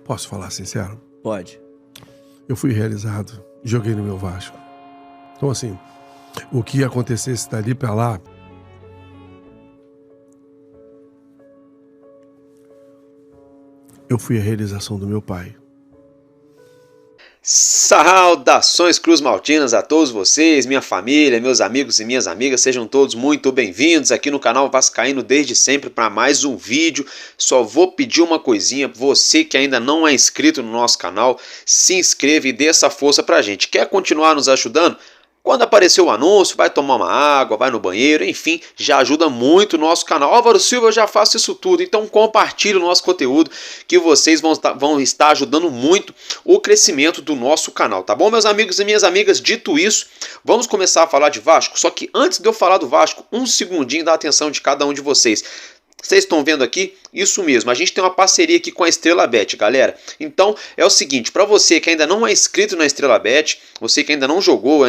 Posso falar sincero? Pode. Eu fui realizado, joguei no meu Vasco. Então assim, o que acontecesse dali pra lá, eu fui a realização do meu pai. Saudações Cruz Maltinas a todos vocês, minha família, meus amigos e minhas amigas, sejam todos muito bem-vindos aqui no canal Vascaíno desde sempre para mais um vídeo. Só vou pedir uma coisinha, você que ainda não é inscrito no nosso canal, se inscreva e dê essa força pra gente. Quer continuar nos ajudando? Quando aparecer o anúncio, vai tomar uma água, vai no banheiro, enfim, já ajuda muito o nosso canal. Álvaro Silva, eu já faço isso tudo, então compartilhe o nosso conteúdo que vocês vão estar ajudando muito o crescimento do nosso canal, tá bom, meus amigos e minhas amigas? Dito isso, vamos começar a falar de Vasco, só que antes de eu falar do Vasco, um segundinho da atenção de cada um de vocês. Vocês estão vendo aqui? Isso mesmo, a gente tem uma parceria aqui com a Estrela Bet, galera. Então é o seguinte, para você que ainda não é inscrito na Estrela Bet, você que ainda não jogou,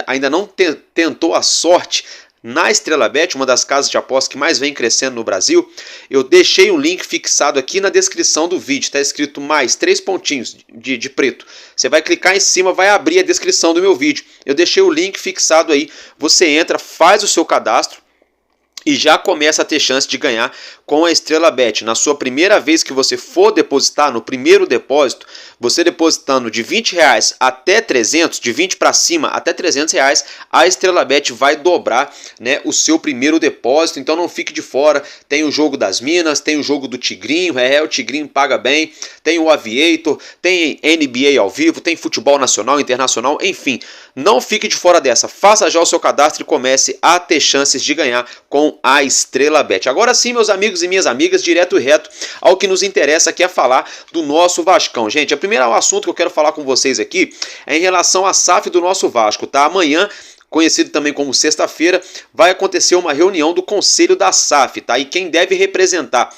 ainda não tentou a sorte na Estrela Bet, uma das casas de apostas que mais vem crescendo no Brasil, eu deixei um link fixado aqui na descrição do vídeo, está escrito mais 3 pontinhos de preto. Você vai clicar em cima, vai abrir a descrição do meu vídeo. Eu deixei o link fixado aí, você entra, faz o seu cadastro e já começa a ter chance de ganhar com a Estrela Bet. Na sua primeira vez que você for depositar, no primeiro depósito, você depositando de R$20 até 300, de 20 para cima até R$300, a Estrela Bet vai dobrar, né, o seu primeiro depósito. Então não fique de fora. Tem o jogo das Minas, tem o jogo do Tigrinho, o Tigrinho paga bem, tem o Aviator, tem NBA ao vivo, tem futebol nacional, internacional, enfim. Não fique de fora dessa. Faça já o seu cadastro e comece a ter chances de ganhar com a Estrela Bet. Agora sim, meus amigos e minhas amigas, direto e reto ao que nos interessa, que é falar do nosso Vascão. Gente, o primeiro assunto que eu quero falar com vocês aqui é em relação à SAF do nosso Vasco, tá? Amanhã, conhecido também como sexta-feira, vai acontecer uma reunião do Conselho da SAF, tá? E quem deve representar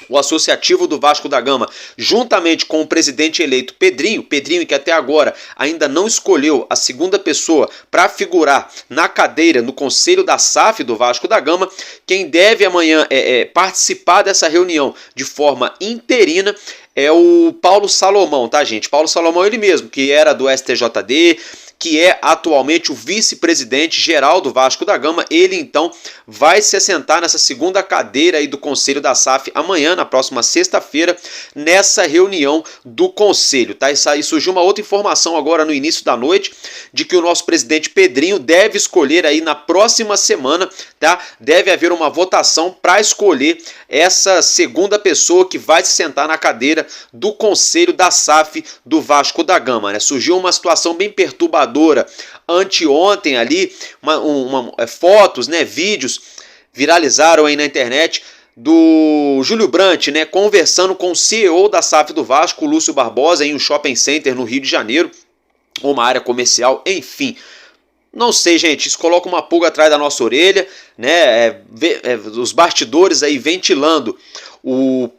o associativo do Vasco da Gama, juntamente com o presidente eleito Pedrinho que até agora ainda não escolheu a segunda pessoa para figurar na cadeira no Conselho da SAF do Vasco da Gama, quem deve amanhã participar dessa reunião de forma interina é o Paulo Salomão, tá, gente? Paulo Salomão, ele mesmo, que era do STJD, que é atualmente o vice-presidente geral do Vasco da Gama. Ele então vai se assentar nessa segunda cadeira aí do Conselho da SAF amanhã, na próxima sexta-feira, nessa reunião do Conselho, tá? Isso aí surgiu uma outra informação agora no início da noite, de que o nosso presidente Pedrinho deve escolher aí na próxima semana, tá? Deve haver uma votação para escolher essa segunda pessoa que vai se sentar na cadeira do Conselho da SAF do Vasco da Gama, né? Surgiu uma situação bem perturbadora anteontem ali, fotos, né, vídeos viralizaram aí na internet do Júlio Brandt, né, conversando com o CEO da SAF do Vasco, Lúcio Barbosa, em um shopping center no Rio de Janeiro, uma área comercial, enfim. Não sei, gente, isso coloca uma pulga atrás da nossa orelha, né, os bastidores aí ventilando o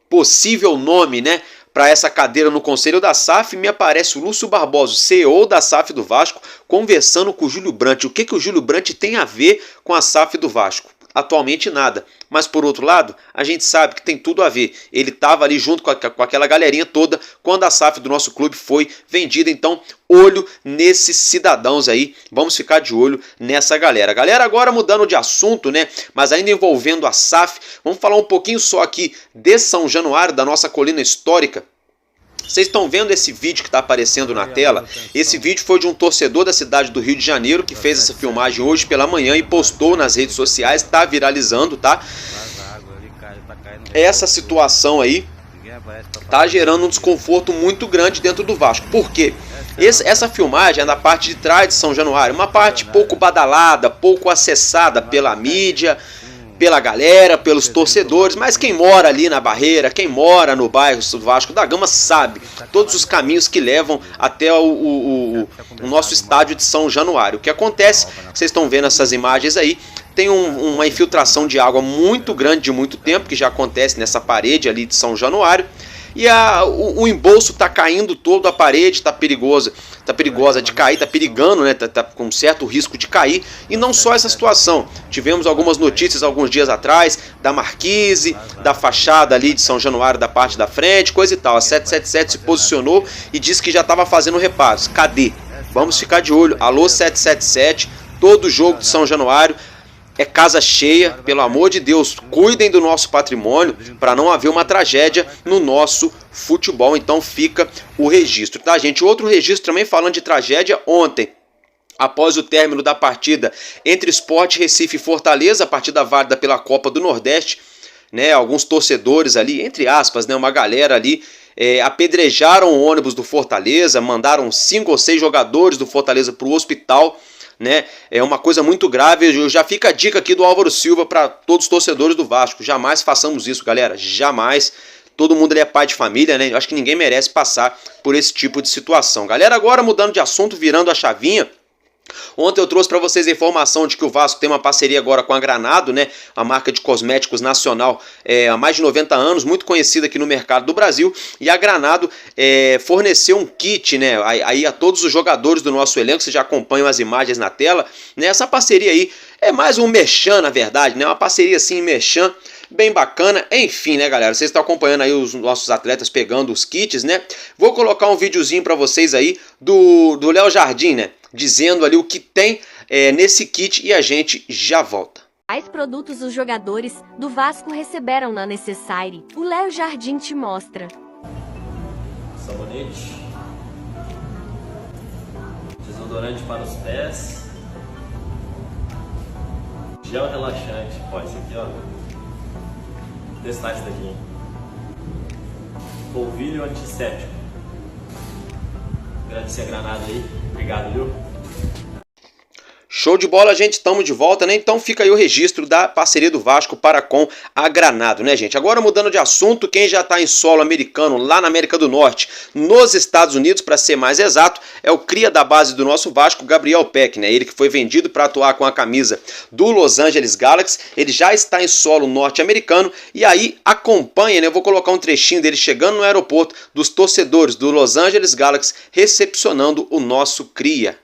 possível nome, né, para essa cadeira no Conselho da SAF. Me aparece o Lúcio Barbosa, CEO da SAF do Vasco, conversando com o Júlio Brandt. O que o Júlio Brandt tem a ver com a SAF do Vasco? Atualmente nada, mas por outro lado, a gente sabe que tem tudo a ver. Ele estava ali junto com aquela galerinha toda quando a SAF do nosso clube foi vendida. Então, olho nesses cidadãos aí, vamos ficar de olho nessa galera. Galera, agora mudando de assunto, né, mas ainda envolvendo a SAF, vamos falar um pouquinho só aqui de São Januário, da nossa colina histórica. Vocês estão vendo esse vídeo que está aparecendo na tela? Esse vídeo foi de um torcedor da cidade do Rio de Janeiro que fez essa filmagem hoje pela manhã e postou nas redes sociais, está viralizando, tá? Essa situação aí tá gerando um desconforto muito grande dentro do Vasco. Por quê? Essa filmagem é na parte de trás de São Januário, uma parte pouco badalada, pouco acessada pela mídia, pela galera, pelos torcedores, mas quem mora ali na Barreira, quem mora no bairro do Vasco da Gama sabe todos os caminhos que levam até o nosso estádio de São Januário. O que acontece, vocês estão vendo essas imagens aí, tem uma infiltração de água muito grande de muito tempo, que já acontece nessa parede ali de São Januário. e o embolso tá caindo todo, a parede tá perigosa de cair, tá perigando, né? Tá com certo risco de cair. E não só essa situação, tivemos algumas notícias alguns dias atrás da marquise, da fachada ali de São Januário, da parte da frente, coisa e tal. A 777 se posicionou e disse que já estava fazendo reparos. Cadê? Vamos ficar de olho. Alô 777, todo jogo de São Januário é casa cheia, pelo amor de Deus, cuidem do nosso patrimônio para não haver uma tragédia no nosso futebol. Então fica o registro, tá, gente? Outro registro também falando de tragédia, ontem, após o término da partida entre Sport Recife e Fortaleza, a partida válida pela Copa do Nordeste, né, alguns torcedores ali, entre aspas, né, uma galera ali, apedrejaram o ônibus do Fortaleza, mandaram 5 ou 6 jogadores do Fortaleza para o hospital, né? É uma coisa muito grave. Já fica a dica aqui do Álvaro Silva para todos os torcedores do Vasco: jamais façamos isso, galera, jamais. Todo mundo ali é pai de família, né? Eu acho que ninguém merece passar por esse tipo de situação. Galera, agora mudando de assunto, virando a chavinha. Ontem eu trouxe para vocês a informação de que o Vasco tem uma parceria agora com a Granado, né? A marca de cosméticos nacional há mais de 90 anos, muito conhecida aqui no mercado do Brasil. E a Granado forneceu um kit, né? Aí a todos os jogadores do nosso elenco, vocês já acompanham as imagens na tela, né? Essa parceria aí é mais um merchan, na verdade, né? Uma parceria assim, merchan, bem bacana. Enfim, né, galera, vocês estão acompanhando aí os nossos atletas pegando os kits, né? Vou colocar um videozinho para vocês aí do Léo Jardim, né? Dizendo ali o que tem nesse kit e a gente já volta. Quais produtos os jogadores do Vasco receberam na Necessaire? O Léo Jardim te mostra. Sabonete, desodorante para os pés, gel relaxante. Ó, esse aqui, ó. Vou testar esse daqui. Polvilho antisséptico. Agradecer a Granada aí. Obrigado, viu? Show de bola, gente, estamos de volta, né? Então fica aí o registro da parceria do Vasco para com a Granado, né, gente? Agora mudando de assunto, quem já está em solo americano lá na América do Norte, nos Estados Unidos, para ser mais exato, é o cria da base do nosso Vasco, Gabriel Peck, né? Ele que foi vendido para atuar com a camisa do Los Angeles Galaxy, ele já está em solo norte-americano e aí acompanha, né? Eu vou colocar um trechinho dele chegando no aeroporto, dos torcedores do Los Angeles Galaxy recepcionando o nosso cria.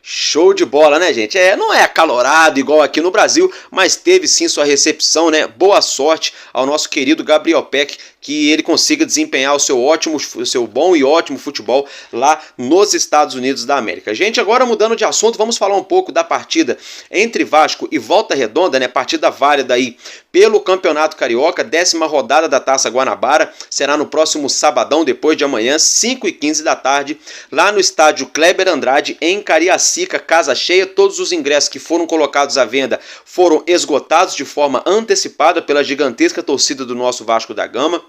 Show de bola, né, gente? Não é acalorado igual aqui no Brasil, mas teve sim sua recepção, né? Boa sorte ao nosso querido Gabriel Peck, que ele consiga desempenhar o seu bom e ótimo futebol lá nos Estados Unidos da América. Gente, agora mudando de assunto, vamos falar um pouco da partida entre Vasco e Volta Redonda, né? Partida válida aí pelo Campeonato Carioca, 10ª rodada da Taça Guanabara, será no próximo sabadão, depois de amanhã, 5h15 da tarde, lá no estádio Kleber Andrade, em Cariacica, casa cheia. Todos os ingressos que foram colocados à venda foram esgotados de forma antecipada pela gigantesca torcida do nosso Vasco da Gama.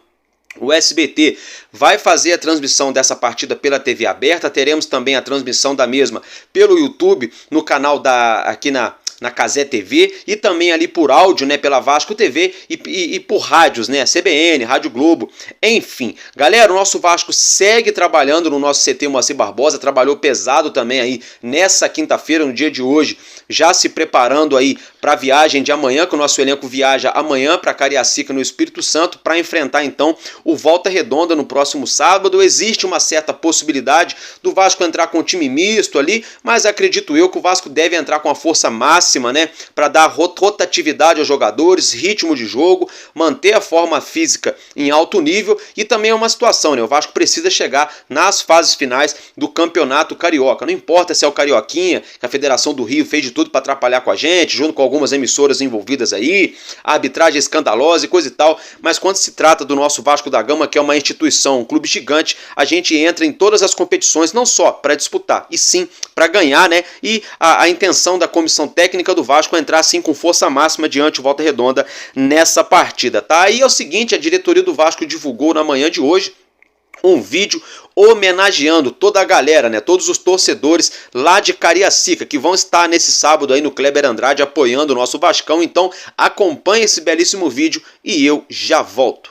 O SBT vai fazer a transmissão dessa partida pela TV aberta, teremos também a transmissão da mesma pelo YouTube, no canal aqui na Cazé TV e também ali por áudio, né, pela Vasco TV e por rádios, né, CBN, Rádio Globo, enfim. Galera, o nosso Vasco segue trabalhando no nosso CT Moacir Barbosa, trabalhou pesado também aí nessa quinta-feira, no dia de hoje, já se preparando aí para a viagem de amanhã, que o nosso elenco viaja amanhã para Cariacica, no Espírito Santo, para enfrentar então o Volta Redonda no próximo sábado. Existe uma certa possibilidade do Vasco entrar com um time misto ali, mas acredito eu que o Vasco deve entrar com a força máxima máxima, né, para dar rotatividade aos jogadores, ritmo de jogo, manter a forma física em alto nível e também é uma situação, né, o Vasco precisa chegar nas fases finais do Campeonato Carioca. Não importa se é o Carioquinha, que a Federação do Rio fez de tudo para atrapalhar com a gente, junto com algumas emissoras envolvidas aí, a arbitragem escandalosa e coisa e tal, mas quando se trata do nosso Vasco da Gama, que é uma instituição, um clube gigante, a gente entra em todas as competições, não só para disputar, e sim para ganhar, né? E a intenção da comissão técnica do Vasco é entrar assim com força máxima diante do Volta Redonda nessa partida, tá? E é o seguinte, a diretoria do Vasco divulgou na manhã de hoje um vídeo homenageando toda a galera, né, todos os torcedores lá de Cariacica, que vão estar nesse sábado aí no Kleber Andrade apoiando o nosso Vascão. Então acompanhe esse belíssimo vídeo e eu já volto.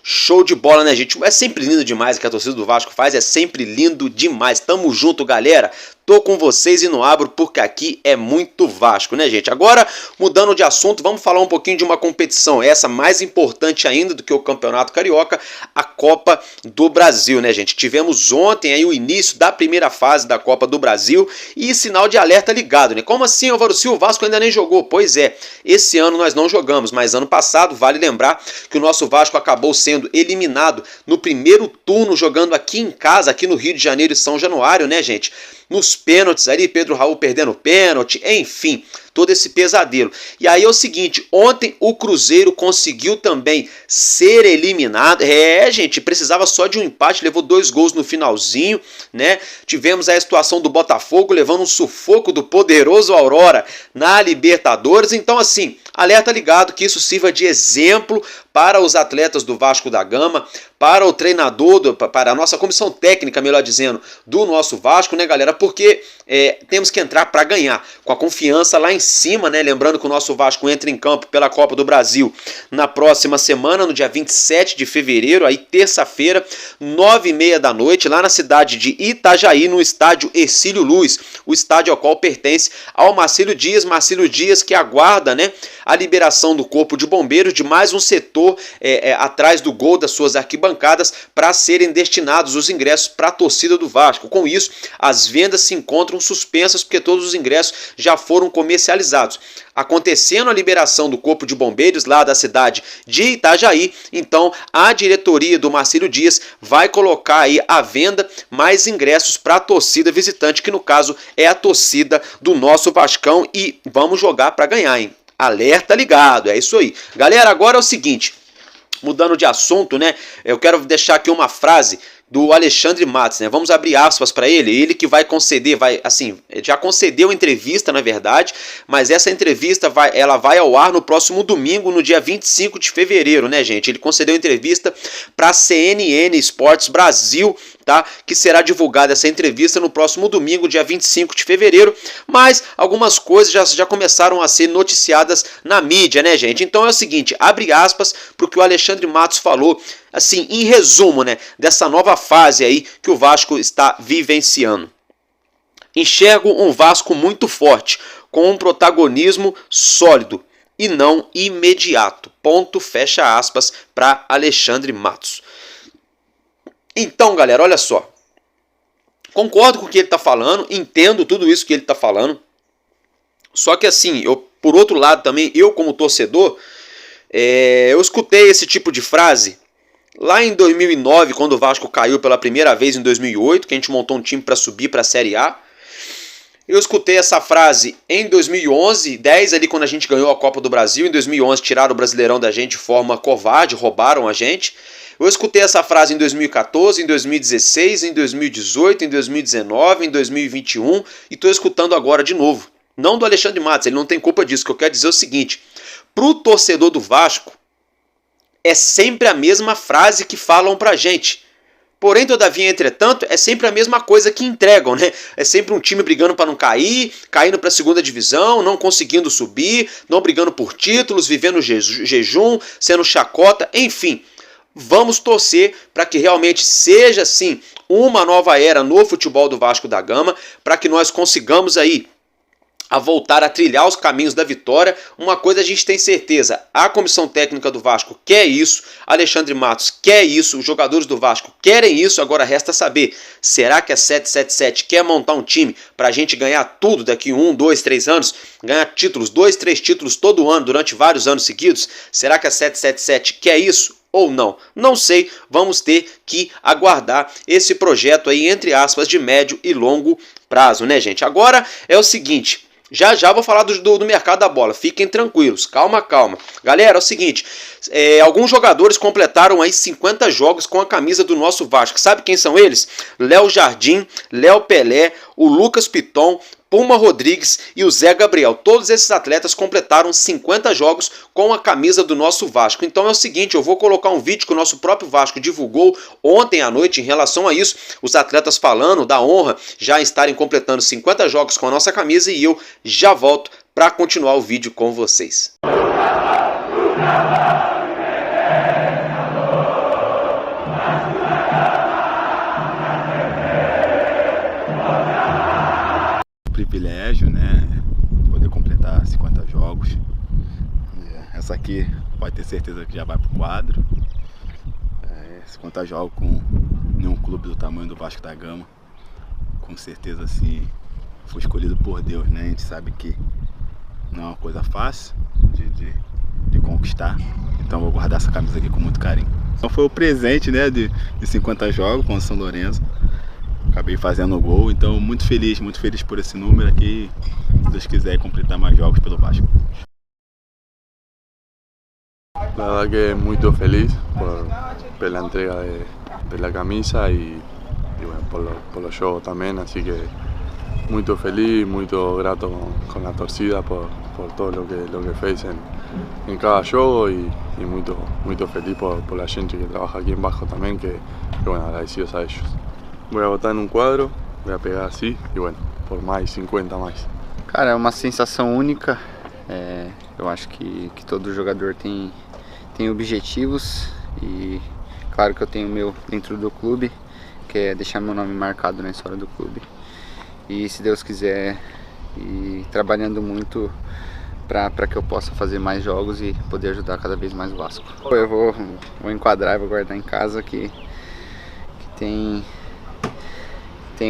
Show de bola, né, gente? É sempre lindo demais o que a torcida do Vasco faz, é sempre lindo demais. Tamo junto, galera. Tô com vocês e não abro porque aqui é muito Vasco, né, gente? Agora, mudando de assunto, vamos falar um pouquinho de uma competição, essa mais importante ainda do que o Campeonato Carioca, a Copa do Brasil, né, gente? Tivemos ontem aí o início da primeira fase da Copa do Brasil e sinal de alerta ligado, né? Como assim, Álvaro Silva? O Vasco ainda nem jogou? Pois é, esse ano nós não jogamos, mas ano passado, vale lembrar que o nosso Vasco acabou sendo eliminado no primeiro turno, jogando aqui em casa, aqui no Rio de Janeiro e São Januário, né, gente? Nos pênaltis ali, Pedro Raul perdendo pênalti, enfim, todo esse pesadelo. E aí é o seguinte, ontem o Cruzeiro conseguiu também ser eliminado. Gente, precisava só de um empate, levou 2 gols no finalzinho, né? Tivemos a situação do Botafogo levando um sufoco do poderoso Aurora na Libertadores. Então, assim, alerta ligado, que isso sirva de exemplo para os atletas do Vasco da Gama, para o treinador, para a nossa comissão técnica, melhor dizendo, do nosso Vasco, né, galera? Porque temos que entrar para ganhar, com a confiança lá em cima, né? Lembrando que o nosso Vasco entra em campo pela Copa do Brasil na próxima semana, no dia 27 de fevereiro, aí terça-feira, 9h30 da noite, lá na cidade de Itajaí, no estádio Hercílio Luz, o estádio ao qual pertence ao Marcílio Dias que aguarda, né, a liberação do Corpo de Bombeiros de mais um setor atrás do gol das suas arquibancadas para serem destinados os ingressos para a torcida do Vasco. Com isso, as vendas se encontram suspensas porque todos os ingressos já foram comercializados. Acontecendo a liberação do Corpo de Bombeiros lá da cidade de Itajaí, então a diretoria do Marcílio Dias vai colocar aí à venda mais ingressos para a torcida visitante, que no caso é a torcida do nosso Vascão, e vamos jogar para ganhar, hein? Alerta ligado, é isso aí. Galera, agora é o seguinte, mudando de assunto, né? Eu quero deixar aqui uma frase do Alexandre Matos, né? Vamos abrir aspas para ele que vai conceder, já concedeu entrevista, na verdade, mas essa entrevista ela vai ao ar no próximo domingo, no dia 25 de fevereiro, né, gente? Ele concedeu entrevista para a CNN Esportes Brasil, tá? Que será divulgada essa entrevista no próximo domingo, dia 25 de fevereiro, mas algumas coisas já começaram a ser noticiadas na mídia, né, gente? Então é o seguinte, abre aspas para o que o Alexandre Matos falou, assim, em resumo, né, dessa nova fase aí que o Vasco está vivenciando. Enxergo um Vasco muito forte, com um protagonismo sólido e não imediato. Ponto, fecha aspas, para Alexandre Matos. Então, galera, olha só. Concordo com o que ele está falando, entendo tudo isso que ele está falando. Só que assim, por outro lado também, eu como torcedor, eu escutei esse tipo de frase lá em 2009, quando o Vasco caiu pela primeira vez em 2008, que a gente montou um time para subir para a Série A. Eu escutei essa frase em 2011, 10 ali quando a gente ganhou a Copa do Brasil. Em 2011 tiraram o Brasileirão da gente de forma covarde, roubaram a gente. Eu escutei essa frase em 2014, em 2016, em 2018, em 2019, em 2021 e estou escutando agora de novo. Não do Alexandre Matos, ele não tem culpa disso. O que eu quero dizer é o seguinte: para o torcedor do Vasco, é sempre a mesma frase que falam pra gente. Porém, todavia, entretanto, é sempre a mesma coisa que entregam, né? É sempre um time brigando para não cair, caindo para a segunda divisão, não conseguindo subir, não brigando por títulos, vivendo jejum, sendo chacota, enfim. Vamos torcer para que realmente seja, sim, uma nova era no futebol do Vasco da Gama, para que nós consigamos aí a voltar a trilhar os caminhos da vitória. Uma coisa a gente tem certeza, a comissão técnica do Vasco quer isso, Alexandre Matos quer isso, os jogadores do Vasco querem isso, agora resta saber, será que a 777 quer montar um time para a gente ganhar tudo daqui 1, 2, 3 anos, ganhar títulos, 2, 3 títulos todo ano, durante vários anos seguidos? Será que a 777 quer isso? Ou não? Não sei, vamos ter que aguardar esse projeto aí, entre aspas, de médio e longo prazo, né, gente? Agora é o seguinte, já vou falar do mercado da bola, fiquem tranquilos, calma. Galera, é o seguinte, alguns jogadores completaram aí 50 jogos com a camisa do nosso Vasco. Sabe quem são eles? Léo Jardim, Léo Pelé, o Lucas Piton, Puma Rodrigues e o Zé Gabriel. Todos esses atletas completaram 50 jogos com a camisa do nosso Vasco. Então é o seguinte, eu vou colocar um vídeo que o nosso próprio Vasco divulgou ontem à noite em relação a isso. Os atletas falando da honra já estarem completando 50 jogos com a nossa camisa e eu já volto para continuar o vídeo com vocês. Privilégio, né? Poder completar 50 jogos. Essa aqui pode ter certeza que já vai pro quadro. 50 jogos com nenhum clube do tamanho do Vasco da Gama. Com certeza, assim, foi escolhido por Deus, né? A gente sabe que não é uma coisa fácil de conquistar. Então vou guardar essa camisa aqui com muito carinho. Então foi o presente, né, de 50 jogos com o São Lourenço. Acabei fazendo o gol, então muito feliz por esse número aqui. Se Deus quiser completar mais jogos pelo Vasco. La verdad que muy feliz por la entrega de la camisa y bueno, por los juegos también, así que muy feliz, muy grato con la torcida por todo lo que fez en cada juego y muy feliz por la gente que trabaja aquí en Vasco también, que bueno, agradecidos a ellos. Voy a botar um quadro, voy a pegar assim e bueno, por mais 50 mais. Cara, é uma sensação única. Eu acho que todo jogador tem objetivos e claro que eu tenho o meu dentro do clube, que é deixar meu nome marcado na história do clube. E se Deus quiser, e trabalhando muito para que eu possa fazer mais jogos e poder ajudar cada vez mais o Vasco. Eu vou enquadrar, vou guardar em casa que tem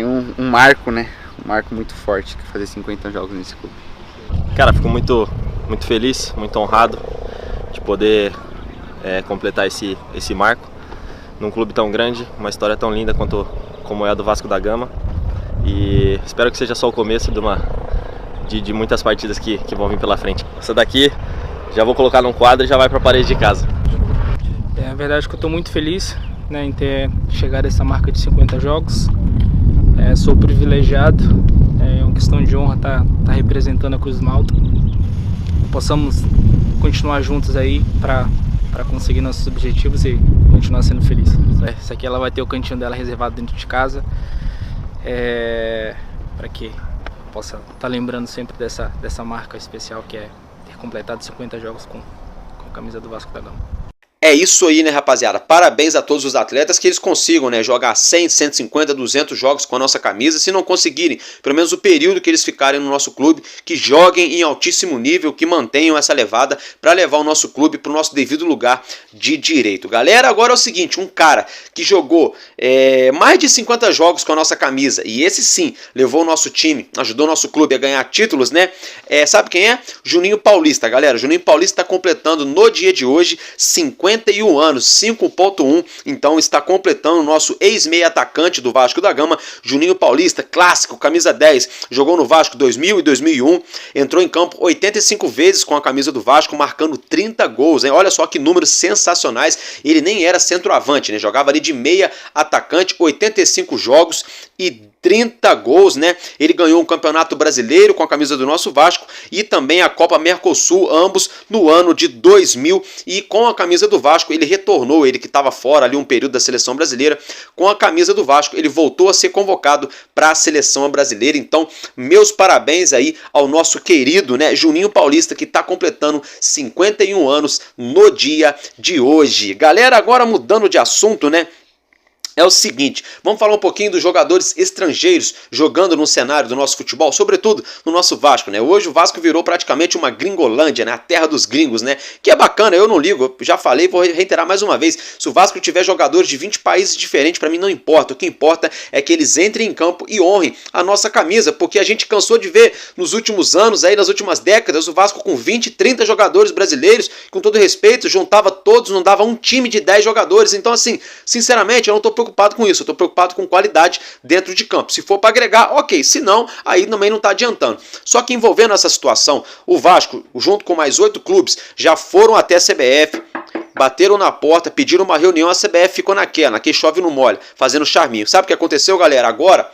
um marco, né? Um marco muito forte, que é fazer 50 jogos nesse clube. Cara, fico muito feliz, muito honrado de poder completar esse marco num clube tão grande, uma história tão linda como é a do Vasco da Gama. E espero que seja só o começo de muitas partidas que vão vir pela frente. Essa daqui já vou colocar num quadro e já vai para a parede de casa. É verdade que eu estou muito feliz, né, em ter chegado a essa marca de 50 jogos. Sou privilegiado, é uma questão de honra estar representando a Cruz Malta. Possamos continuar juntos aí para conseguir nossos objetivos e continuar sendo feliz. Essa aqui ela vai ter o cantinho dela reservado dentro de casa, para que possa estar lembrando sempre dessa marca especial que é ter completado 50 jogos com a camisa do Vasco da Gama. É isso aí, né, rapaziada? Parabéns a todos os atletas, que eles consigam, né, jogar 100, 150, 200 jogos com a nossa camisa. Se não conseguirem, pelo menos o período que eles ficarem no nosso clube, que joguem em altíssimo nível, que mantenham essa levada para levar o nosso clube para o nosso devido lugar de direito. Galera, agora é o seguinte, um cara que jogou mais de 50 jogos com a nossa camisa, e esse sim levou o nosso time, ajudou o nosso clube a ganhar títulos, né? Sabe quem é? Juninho Paulista, galera. Juninho Paulista está completando no dia de hoje 50 51 anos, 5.1, então está completando o nosso ex-meia atacante do Vasco da Gama, Juninho Paulista, clássico, camisa 10, jogou no Vasco 2000 e 2001, entrou em campo 85 vezes com a camisa do Vasco, marcando 30 gols, hein? Olha só que números sensacionais, ele nem era centroavante, né? Jogava ali de meia atacante, 85 jogos e 30 gols, né? Ele ganhou um campeonato brasileiro com a camisa do nosso Vasco e também a Copa Mercosul, ambos no ano de 2000, e com a camisa do Vasco ele retornou, ele que estava fora ali um período da seleção brasileira, com a camisa do Vasco ele voltou a ser convocado para a seleção brasileira. Então, meus parabéns aí ao nosso querido, né, Juninho Paulista, que está completando 51 anos no dia de hoje. Galera, agora mudando de assunto, né? É o seguinte, vamos falar um pouquinho dos jogadores estrangeiros jogando no cenário do nosso futebol, sobretudo no nosso Vasco, né? Hoje o Vasco virou praticamente uma gringolândia, né? A terra dos gringos, né? Que é bacana, eu não ligo, eu já falei, vou reiterar mais uma vez. Se o Vasco tiver jogadores de 20 países diferentes, para mim não importa. O que importa é que eles entrem em campo e honrem a nossa camisa, porque a gente cansou de ver nos últimos anos, aí nas últimas décadas, o Vasco com 20, 30 jogadores brasileiros, com todo respeito, juntava todos, não dava um time de 10 jogadores. Então, assim, sinceramente, eu não tô preocupado com isso, eu estou preocupado com qualidade dentro de campo. Se for para agregar, ok, se não, aí também não está adiantando. Só que envolvendo essa situação, o Vasco, junto com mais 8 clubes, já foram até a CBF, bateram na porta, pediram uma reunião, a CBF ficou naquela, que chove no molha, fazendo charminho. Sabe o que aconteceu, galera? Agora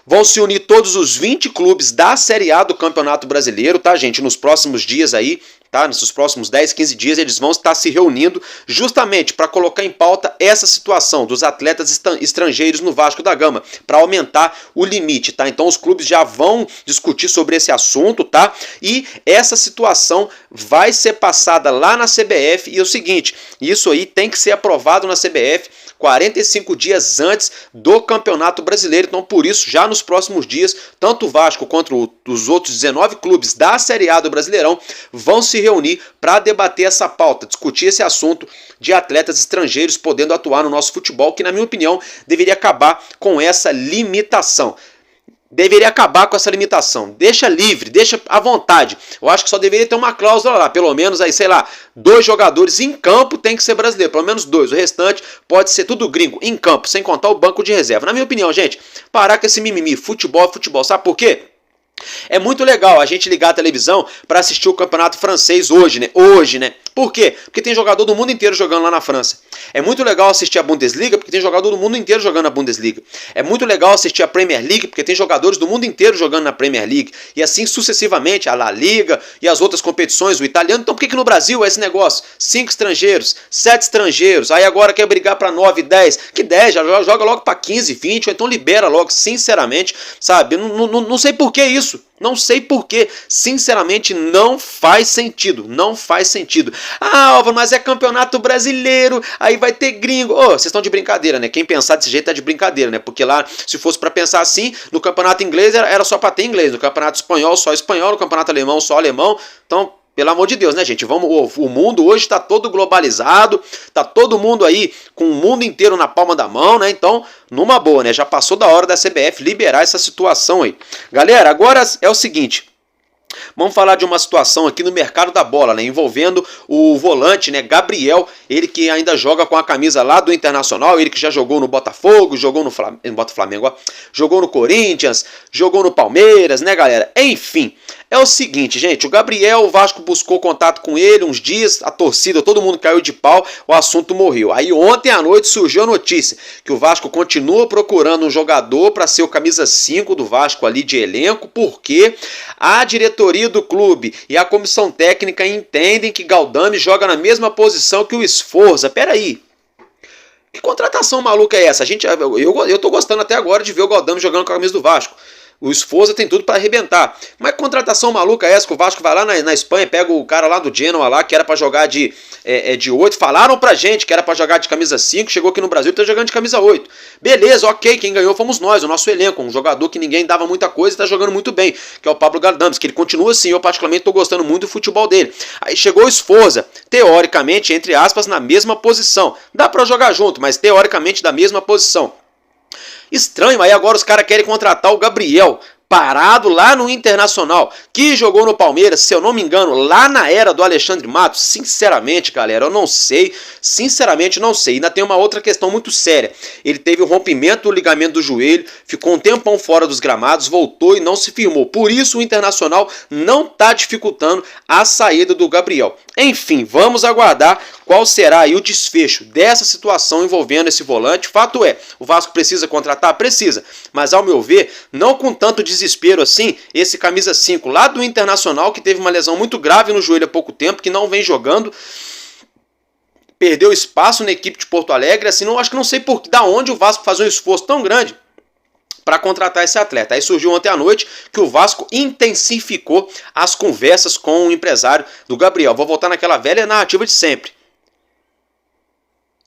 vão se unir todos os 20 clubes da Série A do Campeonato Brasileiro, tá, gente? Nos próximos dias aí, tá? Nesses próximos 10, 15 dias eles vão estar se reunindo justamente para colocar em pauta essa situação dos atletas estrangeiros no Vasco da Gama, para aumentar o limite, tá? Então os clubes já vão discutir sobre esse assunto, tá? E essa situação vai ser passada lá na CBF e é o seguinte, isso aí tem que ser aprovado na CBF 45 dias antes do Campeonato Brasileiro. Então, por isso, já nos próximos dias, tanto o Vasco quanto os outros 19 clubes da Série A do Brasileirão vão se reunir para debater essa pauta, discutir esse assunto de atletas estrangeiros podendo atuar no nosso futebol, que, na minha opinião, deveria acabar com essa limitação. Deveria acabar com essa limitação, deixa livre, deixa à vontade. Eu acho que só deveria ter uma cláusula lá, pelo menos aí, sei lá, 2 jogadores em campo tem que ser brasileiro, pelo menos 2, o restante pode ser tudo gringo, em campo, sem contar o banco de reserva. Na minha opinião, gente, parar com esse mimimi, futebol é futebol, sabe por quê? É muito legal a gente ligar a televisão para assistir o campeonato francês hoje, né? Por quê? Porque tem jogador do mundo inteiro jogando lá na França. É muito legal assistir a Bundesliga, porque tem jogador do mundo inteiro jogando na Bundesliga. É muito legal assistir a Premier League, porque tem jogadores do mundo inteiro jogando na Premier League. E assim sucessivamente, a La Liga e as outras competições, o italiano. Então por que no Brasil é esse negócio? 5 estrangeiros, 7 estrangeiros, aí agora quer brigar para 9, 10. Que 10? Já joga logo para 15, 20, ou então libera logo, sinceramente, sabe? Não sei por que isso. Não sei porquê, sinceramente não faz sentido, não faz sentido. Ah, Álvaro, mas é campeonato brasileiro, aí vai ter gringo. Ô, vocês estão de brincadeira, né? Quem pensar desse jeito tá de brincadeira, né? Porque lá, se fosse para pensar assim, no campeonato inglês era só para ter inglês, no campeonato espanhol só espanhol, no campeonato alemão só alemão. Então, pelo amor de Deus, né, gente? O mundo hoje está todo globalizado, tá todo mundo aí com o mundo inteiro na palma da mão, né? Então, numa boa, né? Já passou da hora da CBF liberar essa situação aí. Galera, agora é o seguinte. Vamos falar de uma situação aqui no mercado da bola, né, envolvendo o volante, né, Gabriel, ele que ainda joga com a camisa lá do Internacional, ele que já jogou no Botafogo, jogou no Flamengo, jogou no Corinthians, jogou no Palmeiras, né, galera? Enfim, é o seguinte, gente, o Gabriel, o Vasco buscou contato com ele uns dias, a torcida, todo mundo caiu de pau, o assunto morreu. Aí ontem à noite surgiu a notícia que o Vasco continua procurando um jogador para ser o camisa 5 do Vasco ali de elenco, porque a diretoria do clube e a comissão técnica entendem que Galdame joga na mesma posição que o Sforza. Peraí, que contratação maluca é essa? Eu tô gostando até agora de ver o Galdame jogando com a camisa do Vasco. O Sforza tem tudo para arrebentar. Mas que contratação maluca é essa? Que o Vasco vai lá na Espanha, pega o cara lá do Genoa lá, que era para jogar de 8. Falaram pra gente que era para jogar de camisa 5. Chegou aqui no Brasil e tá jogando de camisa 8. Beleza, ok. Quem ganhou fomos nós, o nosso elenco. Um jogador que ninguém dava muita coisa e tá jogando muito bem, que é o Pablo Galdames, que ele continua assim. Eu particularmente tô gostando muito do futebol dele. Aí chegou o Sforza, teoricamente, entre aspas, na mesma posição. Dá para jogar junto, mas teoricamente da mesma posição. Estranho, aí agora os caras querem contratar o Gabriel parado lá no Internacional, que jogou no Palmeiras, se eu não me engano, lá na era do Alexandre Matos. Sinceramente, galera, eu não sei, sinceramente não sei. Ainda tem uma outra questão muito séria. Ele teve o rompimento do ligamento do joelho, ficou um tempão fora dos gramados, voltou e não se firmou. Por isso o Internacional não está dificultando a saída do Gabriel. Enfim, vamos aguardar qual será aí o desfecho dessa situação envolvendo esse volante. Fato é, o Vasco precisa contratar? Precisa, mas ao meu ver, não com tanto desespero assim, esse camisa 5 lá do Internacional, que teve uma lesão muito grave no joelho há pouco tempo, que não vem jogando, perdeu espaço na equipe de Porto Alegre, assim, acho que não sei da onde o Vasco faz um esforço tão grande para contratar esse atleta. Aí surgiu ontem à noite que o Vasco intensificou as conversas com o empresário do Gabriel. Vou voltar naquela velha narrativa de sempre.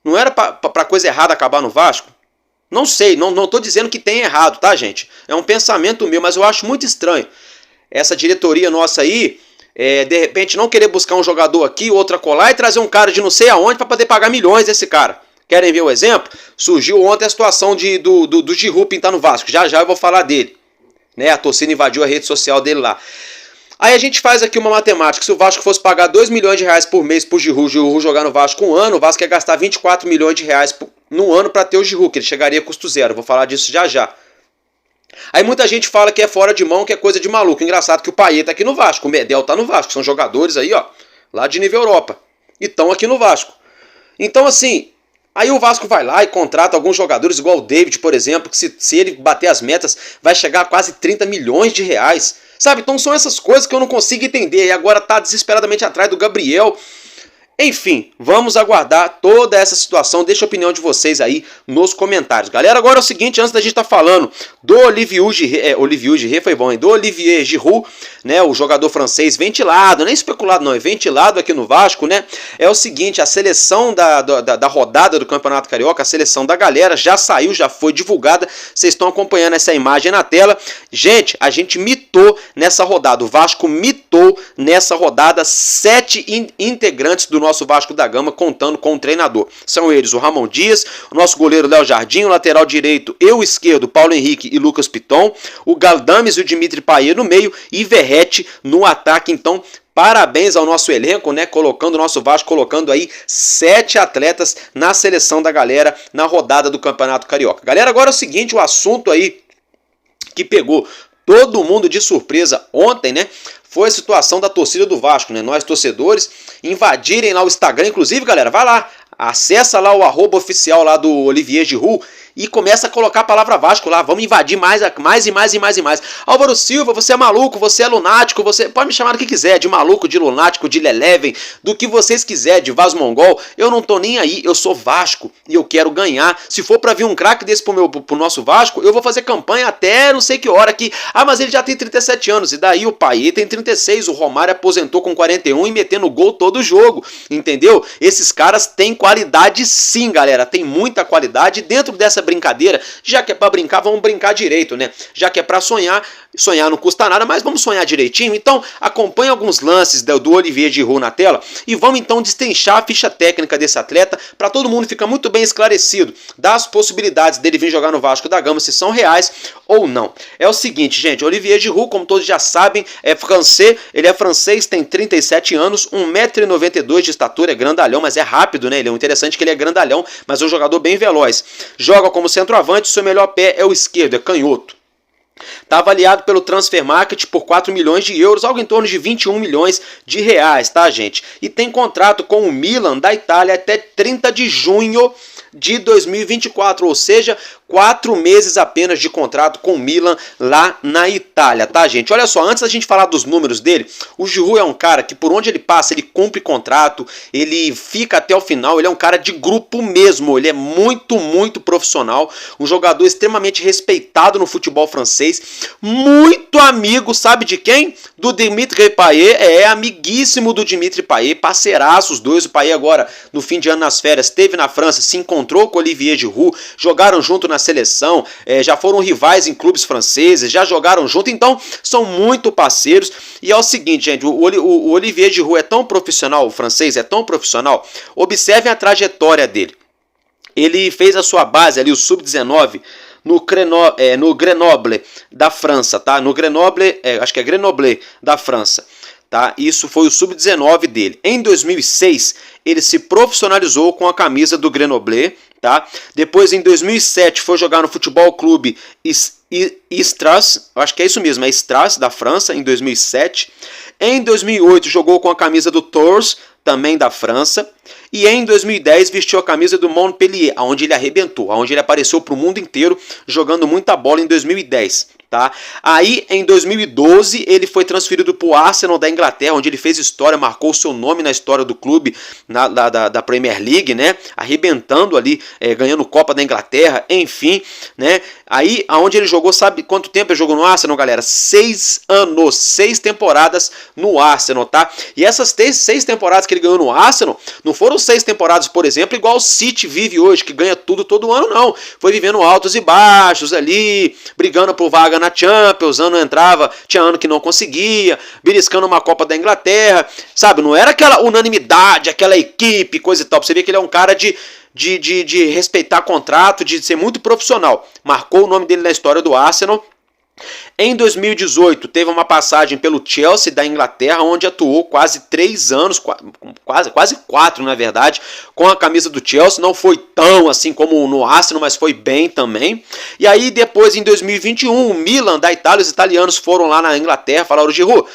Não era para coisa errada acabar no Vasco? Não sei, não estou dizendo que tem errado, tá, gente? É um pensamento meu, mas eu acho muito estranho essa diretoria nossa aí, de repente não querer buscar um jogador aqui, outro acolá e trazer um cara de não sei aonde para poder pagar milhões desse cara. Querem ver o exemplo? Surgiu ontem a situação do Giroud pintar no Vasco. Já eu vou falar dele. Né? A torcida invadiu a rede social dele lá. Aí a gente faz aqui uma matemática. Se o Vasco fosse pagar 2 milhões de reais por mês pro Giroud jogar no Vasco um ano, o Vasco ia gastar 24 milhões de reais no ano para ter o Giroud, que ele chegaria a custo zero. Vou falar disso já. Aí muita gente fala que é fora de mão, que é coisa de maluco. Engraçado que o Payet tá aqui no Vasco, o Medel tá no Vasco. São jogadores aí, ó, lá de nível Europa. E estão aqui no Vasco. Então assim, aí o Vasco vai lá e contrata alguns jogadores, igual o David, por exemplo, que se ele bater as metas, vai chegar a quase 30 milhões de reais. Sabe, então são essas coisas que eu não consigo entender. E agora tá desesperadamente atrás do Gabriel. Enfim, vamos aguardar toda essa situação. Deixa a opinião de vocês aí nos comentários. Galera, agora é o seguinte, antes da gente estar falando do Olivier Giroud, foi bom, hein? Do Olivier Giroud, né, o jogador francês ventilado, nem especulado não, é ventilado aqui no Vasco, né? É o seguinte, a seleção da rodada do Campeonato Carioca, a seleção da galera já saiu, já foi divulgada. Vocês estão acompanhando essa imagem na tela. Gente, a gente mitou nessa rodada, o Vasco mitou nessa rodada 7 integrantes do nosso Vasco da Gama, contando com o treinador. São eles o Ramon Dias, o nosso goleiro Léo Jardim, o lateral direito e o esquerdo Paulo Henrique e Lucas Piton, o Galdames e o Dimitri Payet no meio e Verratti no ataque. Então, parabéns ao nosso elenco, né? Colocando o nosso Vasco, colocando aí 7 atletas na seleção da galera na rodada do Campeonato Carioca. Galera, agora é o seguinte, o assunto aí que pegou todo mundo de surpresa ontem, né? Foi a situação da torcida do Vasco, né? Nós, torcedores, invadirem lá o Instagram. Inclusive, galera, vai lá, acessa lá o @oficial lá do Olivier Giroud e começa a colocar a palavra Vasco lá. Vamos invadir mais e mais. Álvaro Silva, você é maluco, você é lunático, você pode me chamar do que quiser, de maluco, de lunático, de leleven, do que vocês quiserem, de vaso mongol. Eu não tô nem aí, eu sou Vasco e eu quero ganhar. Se for pra vir um craque desse pro nosso Vasco, eu vou fazer campanha até não sei que hora aqui. Ah, mas ele já tem 37 anos, e daí o Payet tem 36, o Romário aposentou com 41 e metendo gol todo jogo, entendeu? Esses caras têm qualidade sim, galera, tem muita qualidade. Dentro dessa brincadeira, já que é pra brincar, vamos brincar direito, né? Já que é pra sonhar não custa nada, mas vamos sonhar direitinho. Então, acompanhe alguns lances do Olivier Giroud na tela e vamos então destrinchar a ficha técnica desse atleta para todo mundo ficar muito bem esclarecido das possibilidades dele vir jogar no Vasco da Gama, se são reais ou não. É o seguinte, gente, Olivier Giroud, como todos já sabem, é francês, ele é francês, tem 37 anos, 1,92 m de estatura, é grandalhão, mas é rápido, né? Ele é interessante que ele é grandalhão, mas é um jogador bem veloz. Joga como centroavante, seu melhor pé é o esquerdo, é canhoto. Está avaliado pelo Transfer Market por 4 milhões de euros, algo em torno de 21 milhões de reais, tá, gente? E tem contrato com o Milan da Itália até 30 de junho de 2024, ou seja, 4 meses apenas de contrato com o Milan lá na Itália, tá, gente? Olha só, antes da gente falar dos números dele, o Giroud é um cara que por onde ele passa, ele cumpre contrato, ele fica até o final, ele é um cara de grupo mesmo, ele é muito profissional, um jogador extremamente respeitado no futebol francês, muito amigo, sabe de quem? Do Dimitri Payet, amiguíssimo do Dimitri Payet, parceiraço os dois. O Payet agora, no fim de ano nas férias, esteve na França, se encontrou com o Olivier Giroud, jogaram junto na seleção, já foram rivais em clubes franceses, já jogaram junto, então são muito parceiros. E é o seguinte, gente, o Olivier Giroud é tão profissional, o francês é tão profissional, observem a trajetória dele. Ele fez a sua base ali, o Sub-19, no Grenoble da França, tá? No Grenoble, acho que é Grenoble da França. Tá? Isso foi o sub-19 dele. Em 2006, ele se profissionalizou com a camisa do Grenoble. Tá? Depois, em 2007, foi jogar no Futebol Clube Stras, acho que é isso mesmo, é Stras da França, em 2007. Em 2008, jogou com a camisa do Tours, também da França. E em 2010 vestiu a camisa do Montpellier, onde ele arrebentou, onde ele apareceu para o mundo inteiro jogando muita bola em 2010. Tá? Aí em 2012 ele foi transferido para o Arsenal da Inglaterra, onde ele fez história, marcou seu nome na história do clube da Premier League, né? Arrebentando ali, ganhando Copa da Inglaterra, enfim, né? Aí aonde ele jogou, sabe quanto tempo ele jogou no Arsenal, galera? 6 anos, 6 temporadas no Arsenal, tá? E essas 6 temporadas que ele ganhou no Arsenal não foram 6 temporadas, por exemplo, igual o City vive hoje, que ganha tudo todo ano, não. Foi vivendo altos e baixos ali, brigando por vaga na Champions, ano entrava, tinha ano que não conseguia, beliscando uma Copa da Inglaterra, sabe? Não era aquela unanimidade, aquela equipe, coisa e tal. Você vê que ele é um cara de respeitar contrato, de ser muito profissional. Marcou o nome dele na história do Arsenal. Em 2018, teve uma passagem pelo Chelsea da Inglaterra, onde atuou quase 3 anos, quase 4 na verdade, com a camisa do Chelsea. Não foi tão assim como no Arsenal, mas foi bem também. E aí depois, em 2021, o Milan da Itália, os italianos foram lá na Inglaterra, falaram: Giroud,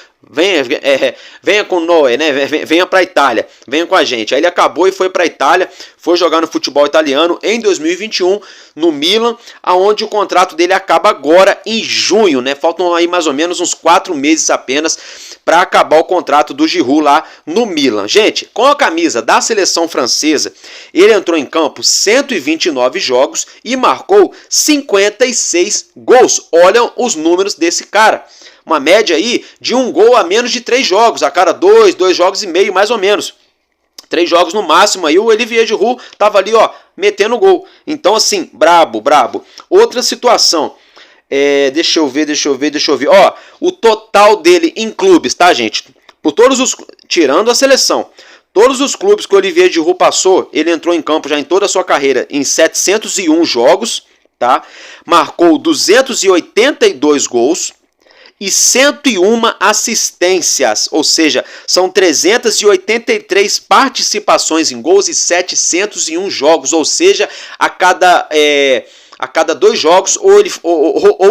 venha com Noé, né? Venha para a Itália, venha com a gente. Aí ele acabou e foi para a Itália, foi jogar no futebol italiano em 2021 no Milan, aonde o contrato dele acaba agora em junho, né? Faltam aí mais ou menos uns 4 meses apenas para acabar o contrato do Giroud lá no Milan. Gente, com a camisa da seleção francesa, ele entrou em campo 129 jogos e marcou 56 gols. Olham os números desse cara. Uma média aí de 1 gol a menos de 3 jogos, a cada 2 jogos e meio, mais ou menos. 3 jogos no máximo, aí o Olivier Giroud tava ali, ó, metendo gol. Então, assim, brabo. Outra situação, deixa eu ver. Ó, o total dele em clubes, tá, gente? Por todos os, tirando a seleção, todos os clubes que o Olivier Giroud passou, ele entrou em campo já em toda a sua carreira em 701 jogos, tá? Marcou 282 gols. E 101 assistências, ou seja, são 383 participações em gols e 701 jogos, ou seja, a cada 2 jogos ou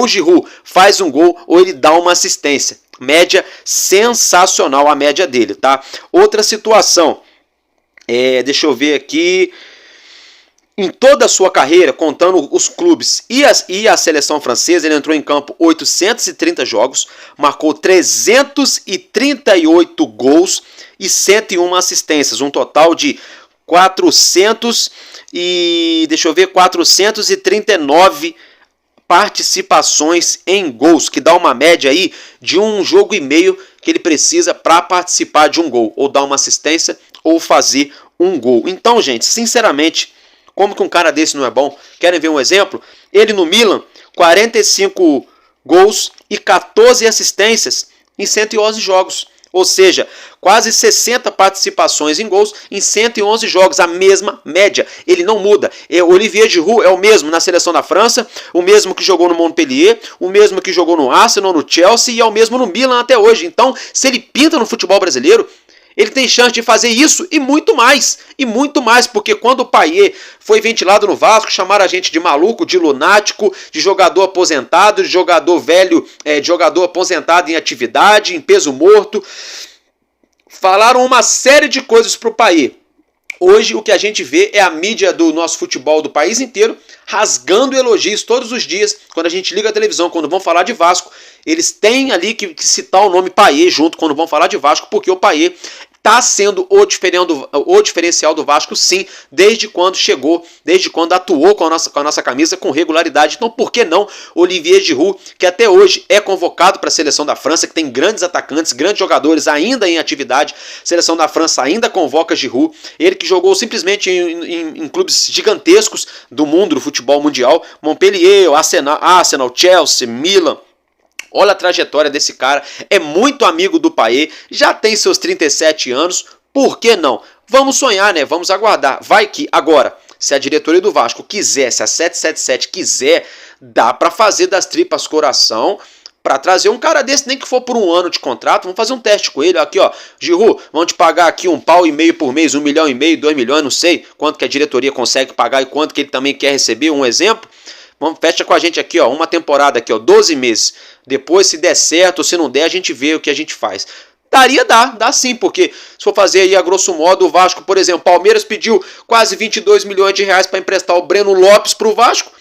o Giroud faz um gol ou ele dá uma assistência. Média sensacional a média dele, tá? Outra situação, deixa eu ver aqui. Em toda a sua carreira, contando os clubes e a seleção francesa, ele entrou em campo 830 jogos, marcou 338 gols e 101 assistências, um total de 439 participações em gols, que dá uma média aí de 1 jogo e meio que ele precisa para participar de um gol, ou dar uma assistência, ou fazer um gol. Então, gente, sinceramente, como que um cara desse não é bom? Querem ver um exemplo? Ele no Milan, 45 gols e 14 assistências em 111 jogos. Ou seja, quase 60 participações em gols em 111 jogos, a mesma média. Ele não muda. O Olivier Giroud é o mesmo na seleção da França, o mesmo que jogou no Montpellier, o mesmo que jogou no Arsenal, no Chelsea e é o mesmo no Milan até hoje. Então, se ele pinta no futebol brasileiro, ele tem chance de fazer isso e muito mais, porque quando o Payet foi ventilado no Vasco, chamaram a gente de maluco, de lunático, de jogador aposentado, de jogador velho, de jogador aposentado em atividade, em peso morto. Falaram uma série de coisas para o Payet. Hoje o que a gente vê é a mídia do nosso futebol do país inteiro rasgando elogios todos os dias. Quando a gente liga a televisão, quando vão falar de Vasco, eles têm ali que citar o nome Payet junto quando vão falar de Vasco, porque o Payet está sendo o diferencial do Vasco, sim, desde quando chegou, desde quando atuou com a nossa camisa com regularidade. Então, por que não Olivier Giroud, que até hoje é convocado para a seleção da França, que tem grandes atacantes, grandes jogadores ainda em atividade. A seleção da França ainda convoca Giroud, ele que jogou simplesmente em clubes gigantescos do mundo, do futebol mundial, Montpellier, Arsenal, Chelsea, Milan. Olha a trajetória desse cara, é muito amigo do Payet, já tem seus 37 anos, por que não? Vamos sonhar, né? Vamos aguardar. Vai que, agora, se a diretoria do Vasco quiser, se a 777 quiser dá para fazer das tripas coração para trazer um cara desse, nem que for por 1 ano de contrato. Vamos fazer um teste com ele. Aqui, ó, Giroud, vamos te pagar aqui £1,5 milhão por mês, 1,5 milhão, 2 milhões, não sei quanto que a diretoria consegue pagar e quanto que ele também quer receber, um exemplo. Vamos, fecha com a gente aqui, ó, uma temporada aqui, ó, 12 meses. Depois, se der certo ou se não der, a gente vê o que a gente faz. Dá sim, porque se for fazer aí a grosso modo, o Vasco, por exemplo, Palmeiras pediu quase 22 milhões de reais para emprestar o Breno Lopes para o Vasco.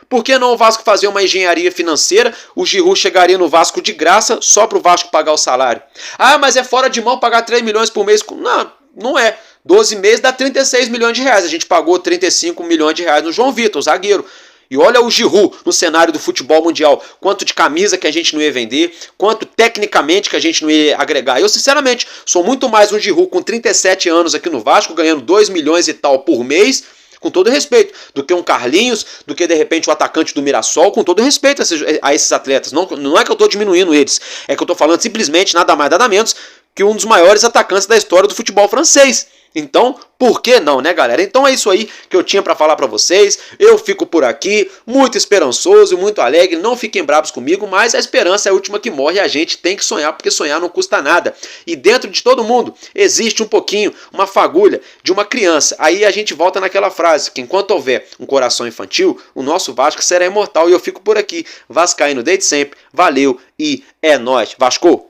Por que não o Vasco fazer uma engenharia financeira? O Giroud chegaria no Vasco de graça, só para o Vasco pagar o salário. Ah, mas é fora de mão pagar 3 milhões por mês. Não, não é. 12 meses dá 36 milhões de reais. A gente pagou 35 milhões de reais no João Vitor, o zagueiro. E olha o Giroud no cenário do futebol mundial. Quanto de camisa que a gente não ia vender, quanto tecnicamente que a gente não ia agregar. Eu, sinceramente, sou muito mais um Giroud com 37 anos aqui no Vasco, ganhando 2 milhões e tal por mês, com todo respeito, do que um Carlinhos, do que de repente o atacante do Mirassol, com todo respeito a esses atletas. Não é que eu estou diminuindo eles, é que eu estou falando simplesmente nada mais, nada menos que um dos maiores atacantes da história do futebol francês. Então, por que não, né, galera? Então é isso aí que eu tinha para falar para vocês. Eu fico por aqui, muito esperançoso, muito alegre. Não fiquem bravos comigo, mas a esperança é a última que morre e a gente tem que sonhar, porque sonhar não custa nada. E dentro de todo mundo existe um pouquinho, uma fagulha de uma criança. Aí a gente volta naquela frase, que enquanto houver um coração infantil, o nosso Vasco será imortal. E eu fico por aqui, vascaíno desde sempre. Valeu e é nóis. Vasco!